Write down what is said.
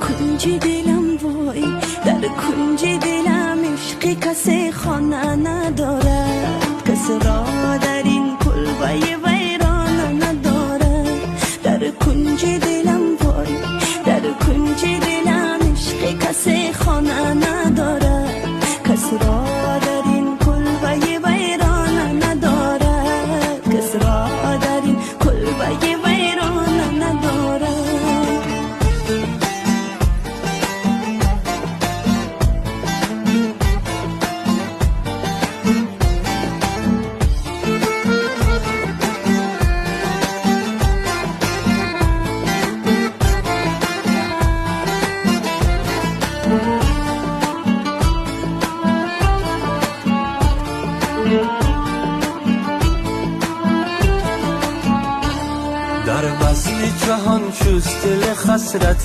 کنج دلم وای، در کنج دلم عشق کسی خانه ندارد، کسی را در این کلبه ویرانه ندارد. در کنج دلم وای، در کنج دلم عشق کسی خانه ندارد، کسی را در این کلبه ویرانه ندارد، کسی را در این کلبه ویرانه ندارد. در وصل جهان چوست دل خسرت